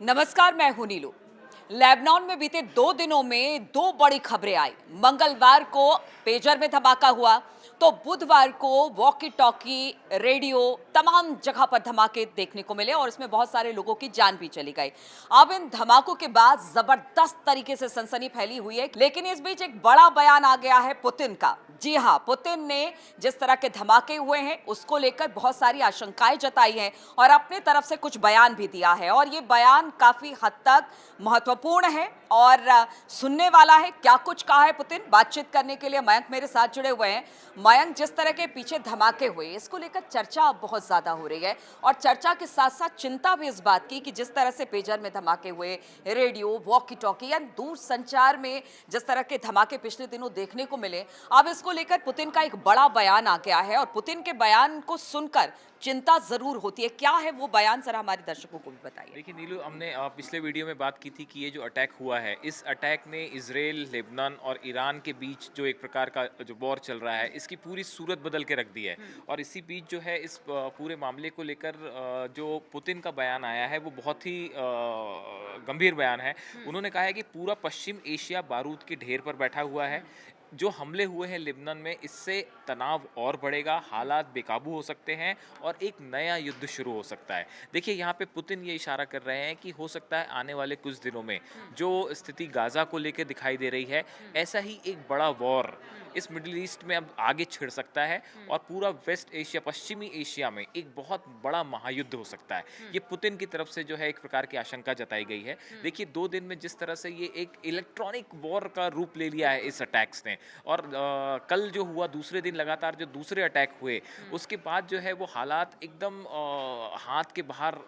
नमस्कार, मैं हूं नीलू। लेबनान में बीते 2 दिनों में दो बड़ी खबरें आई। मंगलवार को पेजर में धमाका हुआ, तो बुधवार को वॉकी टॉकी, रेडियो, तमाम जगह पर धमाके देखने को मिले और इसमें बहुत सारे लोगों की जान भी चली गई। अब इन धमाकों के बाद जबरदस्त तरीके से सनसनी फैली हुई है, लेकिन इस बीच एक बड़ा बयान आ गया है पुतिन का। जी हां, पुतिन ने जिस तरह के धमाके हुए हैं उसको लेकर बहुत सारी आशंकाएं जताई हैं और अपने तरफ से कुछ बयान भी दिया है, और ये बयान काफी हद तक महत्वपूर्ण है और सुनने वाला है। क्या कुछ कहा है पुतिन, बातचीत करने के लिए मयंक मेरे साथ जुड़े हुए हैं। मयंक, जिस तरह के पीछे धमाके हुए इसको लेकर चर्चा अब बहुत ज्यादा हो रही है, और चर्चा के साथ साथ चिंता भी इस बात की कि जिस तरह से पेजर में धमाके हुए, रेडियो, वॉकी टॉकी या दूर संचार में जिस तरह के धमाके पिछले दिनों देखने को मिले, अब इसको लेकर पुतिन का एक बड़ा बयान आ गया है और पुतिन के बयान को सुनकर चिंता जरूर होती है। क्या है वो बयान, जरा हमारे दर्शकों को भी बताइए। देखिए नीलू, हमने पिछले वीडियो में बात की थी कि ये जो अटैक हुआ है, इस अटैक ने इजराइल, लेबनान और ईरान के बीच जो एक प्रकार का जो वॉर चल रहा है, इसकी पूरी सूरत बदल के रख दी है। और इसी बीच जो है इस पूरे मामले को लेकर जो पुतिन का बयान आया है वो बहुत ही गंभीर बयान है। उन्होंने कहा है कि पूरा पश्चिम एशिया बारूद के ढेर पर बैठा हुआ है। जो हमले हुए हैं लेबनान में, इससे तनाव और बढ़ेगा, हालात बेकाबू हो सकते हैं और एक नया युद्ध शुरू हो सकता है। देखिए यहाँ पे पुतिन ये इशारा कर रहे हैं कि हो सकता है आने वाले कुछ दिनों में जो स्थिति गाज़ा को लेकर दिखाई दे रही है, ऐसा ही एक बड़ा वॉर इस मिडिल ईस्ट में अब आगे छिड़ सकता है और पूरा वेस्ट एशिया, पश्चिमी एशिया में एक बहुत बड़ा महायुद्ध हो सकता है। ये पुतिन की तरफ से जो है एक प्रकार की आशंका जताई गई है। देखिए 2 दिन में जिस तरह से ये एक इलेक्ट्रॉनिक वॉर का रूप ले लिया है इस अटैक्स ने, और कल जो हुआ दूसरे दिन लगातार जो दूसरे अटैक हुए, उसके बाद जो है वो हालात एकदम हाथ के बाहर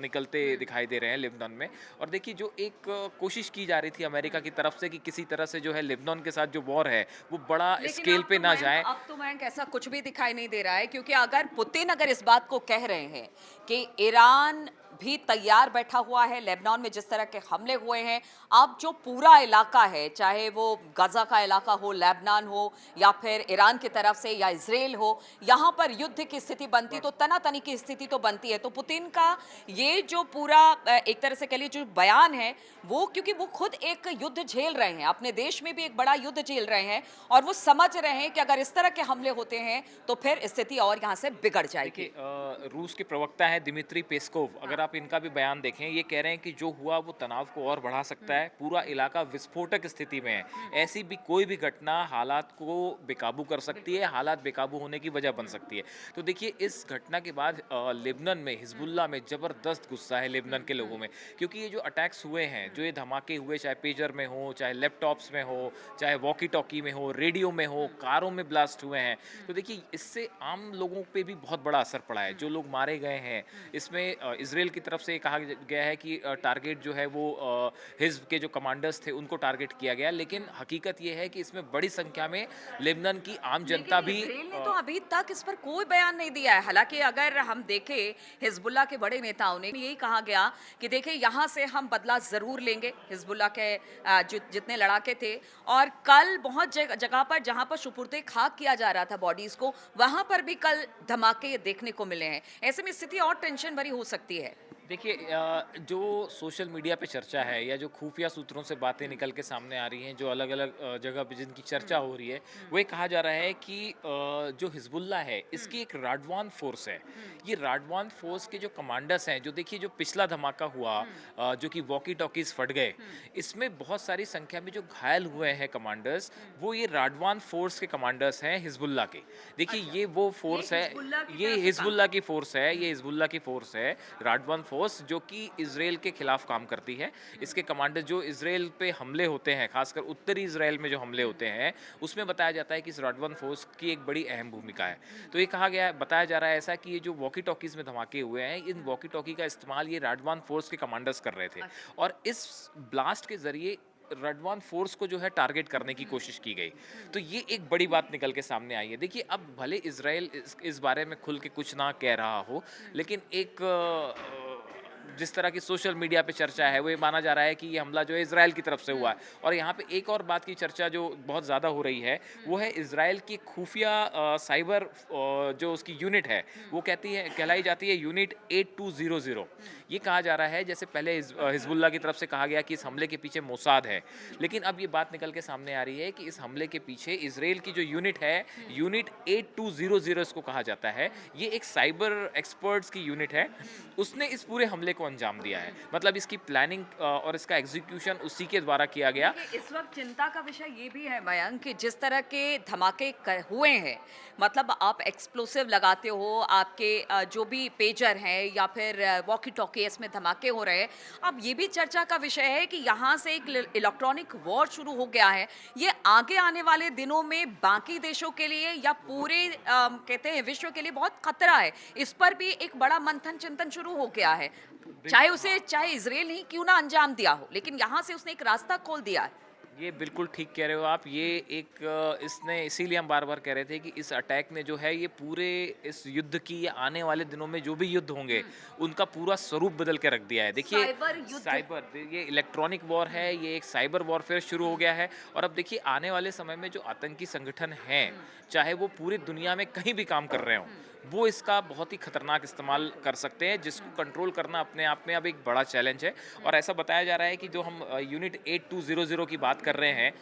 निकलते दिखाई दे रहे हैं लेबनान में। और देखिए जो एक कोशिश की जा रही थी अमेरिका की तरफ से कि किसी तरह से जो है लेबनान के साथ जो वॉर है वो बड़ा लेकिन स्केल पे ना जाए। अब तो मयंक ऐसा कुछ भी दिखाई नहीं दे रहा है, क्योंकि अगर पुतिन अगर इस बात को कह रहे हैं कि ईरान भी तैयार बैठा हुआ है, लेबनान में जिस तरह के हमले हुए हैं, अब जो पूरा इलाका है, चाहे वो गाजा का इलाका हो, लेबनान हो, या फिर ईरान की तरफ से या इजराइल हो, यहाँ पर युद्ध की स्थिति बनती तो तनातनी की स्थिति तो बनती है। तो पुतिन का ये जो पूरा एक तरह से कह लीजिए जो बयान है, वो क्योंकि वो खुद एक युद्ध झेल रहे हैं, अपने देश में भी एक बड़ा युद्ध झेल रहे हैं, और वो समझ रहे हैं कि अगर इस तरह के हमले होते हैं तो फिर स्थिति और यहाँ से बिगड़ जाएगी। देखिए रूस के प्रवक्ता हैं दिमित्री पेस्कोव, अगर आप इनका भी बयान देखें, ये कह रहे हैं कि जो हुआ वो तनाव को और बढ़ा सकता है, पूरा इलाका विस्फोटक स्थिति में है। ऐसी भी कोई भी घटना हालात को बेकाबू कर सकती है, हालात बेकाबू होने की वजह बन सकती है। तो देखिए इस घटना के बाद लेबनान में, हिजबुल्लाह में ज़बरदस्त गुस्सा है लेबनान के लोगों में, क्योंकि ये जो अटैक्स हुए हैं, जो ये धमाके हुए, चाहे पेजर में हो, चाहे लैपटॉप्स में हो, चाहे वॉकी टॉकी में हो, रेडियो में हो, कारों में ब्लास्ट हुए हैं, तो देखिए इससे आम लोगों पे भी बहुत बड़ा असर पड़ा है। जो लोग मारे गए हैं, इसमें इजराइल की तरफ से कहा गया है कि टारगेट जो है वो हिज़्ब के जो कमांडर्स थे उनको टारगेट किया गया, लेकिन हकीकत ये है कि इसमें बड़ी संख्या में लेबनान की आम जनता भी इजराइल ने तो अभी तक इस पर कोई बयान नहीं दिया है। हालांकि अगर हम देखें, हिजबुल्लाह के बड़े नेताओं ने यही कहा गया कि देखिए यहाँ से हम बदला जरूर लेंगे। हिजबुल्लाह के जितने लड़ाके थे, और कल बहुत जगह पर जहां पर सुपुर्दे खाक किया जा रहा था बॉडीज को, वहां पर भी कल धमाके देखने को मिले हैं। ऐसे में स्थिति और टेंशन भरी हो सकती है। देखिए जो सोशल मीडिया पे चर्चा है या जो खुफिया सूत्रों से बातें निकल के सामने आ रही हैं, जो अलग अलग जगह पे जिनकी चर्चा हो रही है, वो ये कहा जा रहा है कि जो हिजबुल्लाह है इसकी एक राडवान फोर्स है। ये राडवान फोर्स के जो कमांडर्स हैं, जो देखिए जो पिछला धमाका हुआ जो कि वॉकी टॉकीज फट गए, इसमें बहुत सारी संख्या में जो घायल हुए हैं कमांडर्स, वो ये राडवान फोर्स के कमांडर्स हैं हिजबुल्लाह के। देखिए ये वो फोर्स है, ये हिजबुल्लाह की फोर्स है, ये हिजबुल्लाह की फोर्स है, राडवान फोर्स, जो कि इजराइल के खिलाफ काम करती है। इसके कमांडर जो इजराइल पे हमले होते हैं, खासकर उत्तरी इजराइल में जो हमले होते हैं, उसमें बताया जाता है कि इस राडवान फोर्स की एक बड़ी अहम भूमिका है। तो ये कहा गया, बताया जा रहा है ऐसा कि ये जो वॉकी टॉकीज में धमाके हुए हैं, इन वॉकी टॉकी का इस्तेमाल ये राडवान फोर्स के कमांडर्स कर रहे थे, और इस ब्लास्ट के जरिए रडवान फोर्स को जो है टारगेट करने की कोशिश की गई। तो ये एक बड़ी बात निकल के सामने आई है। देखिए अब भले इजराइल इस बारे में खुल के कुछ ना कह रहा हो, लेकिन एक जिस तरह की सोशल मीडिया पे चर्चा है, वो ये माना जा रहा है कि ये हमला जो है इजराइल की तरफ से हुआ है। और यहाँ पे एक और बात की चर्चा जो बहुत ज़्यादा हो रही है, वो है इजराइल की खुफिया साइबर जो उसकी यूनिट है, वो कहलाई जाती है यूनिट 8200। ये कहा जा रहा है, जैसे पहले हिजबुल्ला की तरफ से कहा गया कि इस हमले के पीछे मोसाद है, लेकिन अब ये बात निकल के सामने आ रही है कि इस हमले के पीछे इजराइल की जो यूनिट है, यूनिट 8200 इसको कहा जाता है, ये एक साइबर एक्सपर्ट्स की यूनिट है, उसने इस पूरे हमले को अंजाम दिया है। मतलब इसकी प्लानिंग और इसका एग्जीक्यूशन उसी के द्वारा किया गया। देखिए, इस वक्त चिंता का विषय ये भी है मयंक कि जिस तरह के धमाके हुए हैं, मतलब आप एक्सप्लोसिव लगाते हो, आपके जो भी पेजर हैं या फिर वॉकी टॉकी, इसमें धमाके हो रहे हैं। अब ये भी चर्चा का विषय है कि यहाँ से एक इलेक्ट्रॉनिक वॉर शुरू हो गया है। ये आगे आने वाले दिनों में बाकी देशों के लिए या पूरे कहते हैं विश्व के लिए बहुत खतरा है। इस पर भी एक बड़ा मंथन चिंतन शुरू हो गया है। चाहे इजराइल ही क्यों ना अंजाम दिया हो, लेकिन यहाँ से उसने एक रास्ता खोल दिया है। ये बिल्कुल ठीक कह रहे हो आप। ये एक इसने, इसीलिए हम बार बार कह रहे थे कि इस अटैक ने जो है ये पूरे इस युद्ध की, या आने वाले दिनों में जो भी युद्ध होंगे उनका पूरा स्वरूप बदल के रख दिया है। देखिए, साइबर, ये इलेक्ट्रॉनिक वॉर है, ये एक साइबर वॉरफेयर शुरू हो गया है। और अब देखिए, आने वाले समय में जो आतंकी संगठन हैं, चाहे वो पूरी दुनिया में कहीं भी काम कर रहे हों, वो इसका बहुत ही खतरनाक इस्तेमाल कर सकते हैं, जिसको कंट्रोल करना अपने आप में अब एक बड़ा चैलेंज है। और ऐसा बताया जा रहा है कि जो हम यूनिट 8200 की बात कर रहे हैं,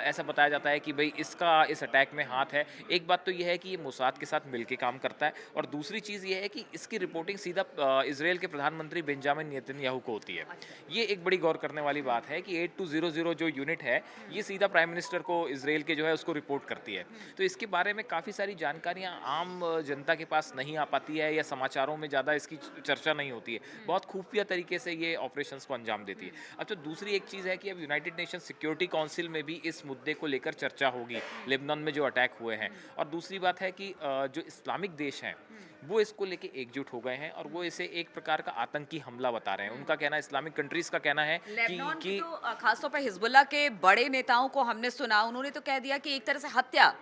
ऐसा बताया जाता है कि भाई इसका इस अटैक में हाथ है। एक बात तो यह है कि ये मोसाद के साथ मिलकर काम करता है, और दूसरी चीज़ ये है कि इसकी रिपोर्टिंग सीधा इसराइल के प्रधानमंत्री बेंजामिन नेतन्याहू को होती है। ये एक बड़ी गौर करने वाली बात है कि 8200 जो यूनिट है, ये सीधा प्राइम मिनिस्टर को, इसराइल के जो है उसको रिपोर्ट करती है। तो इसके बारे में काफ़ी सारी जानकारियाँ आम जनता के पास नहीं आ पाती है, या समाचारों में ज़्यादा इसकी चर्चा नहीं होती है। बहुत खुफिया तरीके से ये ऑपरेशंस को अंजाम देती है। अब तो दूसरी एक चीज़ है कि अब यूनाइटेड नेशन सिक्योरिटी काउंसिल में भी इस मुद्दे को लेकर चर्चा होगी, लेबनान में जो अटैक हुए हैं। और दूसरी बात है कि जो इस्लामिक देश हैं, वो इसको लेके एकजुट हो गए हैं, और वो इसे एक प्रकार का आतंकी हमला बता रहे हैं। उनका कहना, इस्लामिक कंट्रीज का कहना है कि तो खासतौर पर हिजबुल्लाह के बड़े नेताओं को हमने सुना, उन्होंने तो कह दिया कि एक तरह से हत्या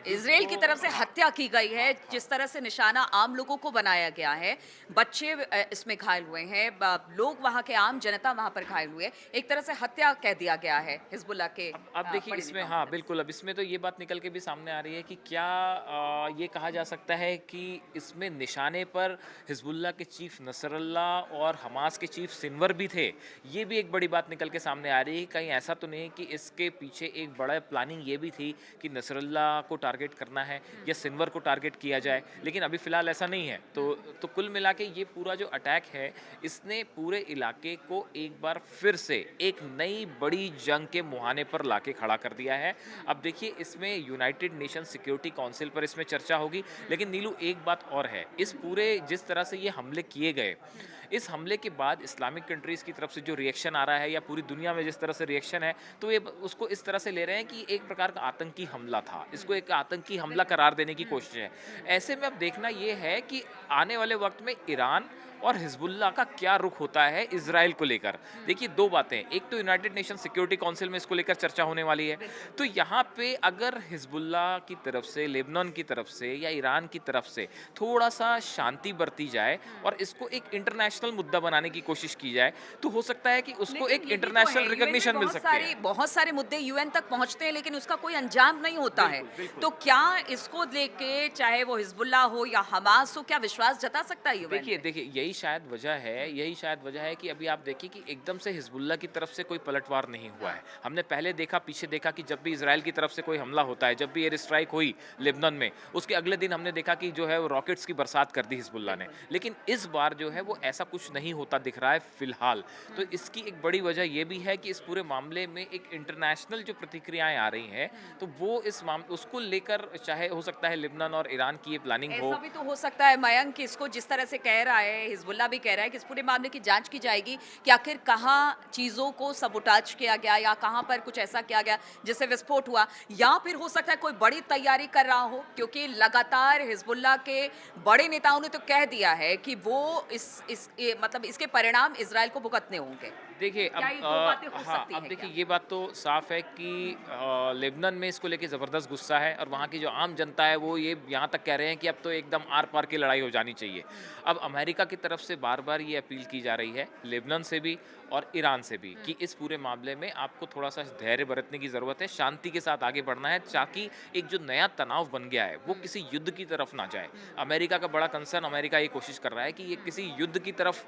इजराइल की तरफ से हत्या की गई है। जिस तरह से निशाना आम लोगों को बनाया गया है, बच्चे इसमें घायल हुए हैं, लोग वहाँ के आम जनता वहाँ पर घायल हुए, एक तरह से हत्या कह दिया गया है हिजबुल्लाह के। अब देखिए इसमें, हाँ बिल्कुल, अब इसमें तो ये बात निकल के भी सामने आ रही है कि क्या ये कहा जा सकता है कि इसमें निशाने पर हिजबुल्लाह के चीफ नसरल्लाह और हमास के चीफ सिनवर भी थे। ये भी एक बड़ी बात निकल के सामने आ रही है। कहीं ऐसा तो नहीं कि इसके पीछे एक बड़ा प्लानिंग ये भी थी कि नसरल्लाह को टारगेट करना है या सिनवर को टारगेट किया जाए, लेकिन अभी फिलहाल ऐसा नहीं है। तो कुल मिला के ये पूरा जो अटैक है, इसने पूरे इलाके को एक बार फिर से एक नई बड़ी जंग के मुहाने पर लाके खड़ा कर दिया है। अब देखिए, इसमें यूनाइटेड नेशन सिक्योरिटी काउंसिल पर इसमें चर्चा होगी, लेकिन नीलू एक बात और है, इस पूरे जिस तरह से ये हमले किए गए, इस हमले के बाद इस्लामिक कंट्रीज़ की तरफ से जो रिएक्शन आ रहा है, या पूरी दुनिया में जिस तरह से रिएक्शन है, तो ये उसको इस तरह से ले रहे हैं कि एक प्रकार का आतंकी हमला था, इसको एक आतंकी हमला करार देने की कोशिश है। ऐसे में अब देखना ये है कि आने वाले वक्त में ईरान और हिजबुल्लाह का क्या रुख होता है इजराइल को लेकर। देखिए, दो बातें, एक तो यूनाइटेड नेशन सिक्योरिटी काउंसिल में इसको लेकर चर्चा होने वाली है, तो यहाँ पे अगर हिजबुल्लाह की तरफ से, लेबनान की तरफ से या ईरान की तरफ से थोड़ा सा शांति बरती जाए और इसको एक इंटरनेशनल मुद्दा बनाने की कोशिश की जाए, तो हो सकता है कि उसको एक इंटरनेशनल रिकॉग्निशन मिल सकती है। बहुत सारे मुद्दे यूएन तक पहुंचते हैं, लेकिन उसका कोई अंजाम नहीं होता है। तो क्या इसको लेके, चाहे वो हिजबुल्लाह हो या हमास हो, क्या विश्वास जता सकता है यूएन? देखिए यही शायद वजह है कि अभी आप देखिए कि एकदम से हिजबुल्लाह की तरफ से कोई पलटवार नहीं हुआ है। हमने पहले पीछे देखा कि जब भी इजराइल की तरफ से कोई हमला होता है, जब भी एयर स्ट्राइक हुई लेबनान में, उसके अगले दिन हमने देखा कि जो है वो रॉकेट्स की बरसात कर दी हिजबुल्लाह ने। लेकिन इस बार जो है वो ऐसा कुछ नहीं होता दिख रहा है फिलहाल। तो इसकी एक बड़ी वजह यह भी है कि इस पूरे मामले में एक इंटरनेशनल जो प्रतिक्रियाएं आ रही हैं, तो वो इस उसको लेकर, चाहे हो सकता है लेबनान और ईरान की ये प्लानिंग हो। ऐसा भी तो हो सकता है मयंक कि इसको जिस तरह से कह रहा है, हिजबुल्लाह भी कह रहा है कि इस पूरे मामले की जांच की जाएगी कि आखिर कहाँ चीज़ों को सबोटाज किया गया या कहाँ पर कुछ ऐसा किया गया जिससे विस्फोट हुआ, या फिर हो सकता है कोई बड़ी तैयारी कर रहा हो, क्योंकि लगातार हिजबुल्लाह के बड़े नेताओं ने तो कह दिया है कि वो मतलब इसके परिणाम इजराइल को भुगतने होंगे। देखिए क्या ये अब दो बातें हो हाँ, सकती अब है देखिए क्या? ये बात तो साफ है कि लेबनान में इसको लेके ज़बरदस्त गुस्सा है और वहाँ की जो आम जनता है वो ये यहाँ तक कह रहे हैं कि अब तो एकदम आर पार की लड़ाई हो जानी चाहिए। अब अमेरिका की तरफ से बार बार ये अपील की जा रही है लेबनान से भी और ईरान से भी कि इस पूरे मामले में आपको थोड़ा सा धैर्य बरतने की ज़रूरत है, शांति के साथ आगे बढ़ना है ताकि एक जो नया तनाव बन गया है वो किसी युद्ध की तरफ ना जाए। अमेरिका का बड़ा कंसर्न, अमेरिका ये कोशिश कर रहा है कि ये किसी युद्ध की तरफ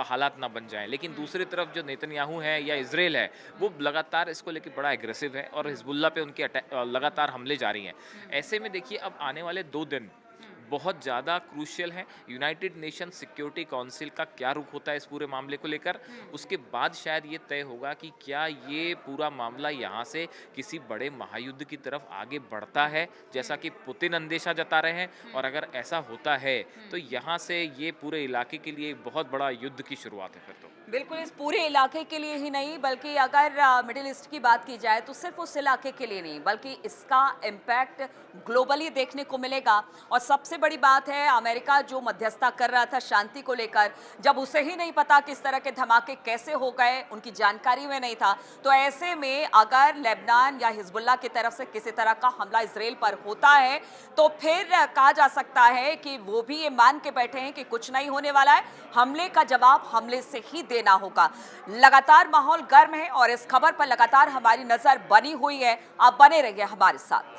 हालात ना बन जाएं, लेकिन दूसरी तरफ जो नेतन्याहू है या इजराइल है वो लगातार इसको लेके बड़ा एग्रेसिव है और हिजबुल्ला पे उनके लगातार हमले जारी हैं। ऐसे में देखिए अब आने वाले 2 दिन बहुत ज़्यादा क्रूशियल है। यूनाइटेड नेशन सिक्योरिटी काउंसिल का क्या रुख होता है इस पूरे मामले को लेकर, उसके बाद शायद ये तय होगा कि क्या ये पूरा मामला यहाँ से किसी बड़े महायुद्ध की तरफ आगे बढ़ता है जैसा कि पुतिन अंदेशा जता रहे हैं, और अगर ऐसा होता है तो यहाँ से ये पूरे इलाके के लिए एक बहुत बड़ा युद्ध की शुरुआत है फिर तो। बिल्कुल, इस पूरे इलाके के लिए ही नहीं बल्कि अगर मिडिल ईस्ट की बात की जाए तो सिर्फ उस इलाके के लिए नहीं बल्कि इसका इम्पैक्ट ग्लोबली देखने को मिलेगा। और सबसे बड़ी बात है, अमेरिका जो मध्यस्थता कर रहा था शांति को लेकर, जब उसे ही नहीं पता कि इस तरह के धमाके कैसे हो गए, उनकी जानकारी में नहीं था, तो ऐसे में अगर लेबनान या हिजबुल्ला की तरफ से किसी तरह का हमला इसराइल पर होता है तो फिर कहा जा सकता है कि वो भी ये मान के बैठे हैं कि कुछ नहीं होने वाला है, हमले का जवाब हमले से ही देना होगा। लगातार माहौल गर्म है और इस खबर पर लगातार हमारी नजर बनी हुई है। आप बने रहिए हमारे साथ।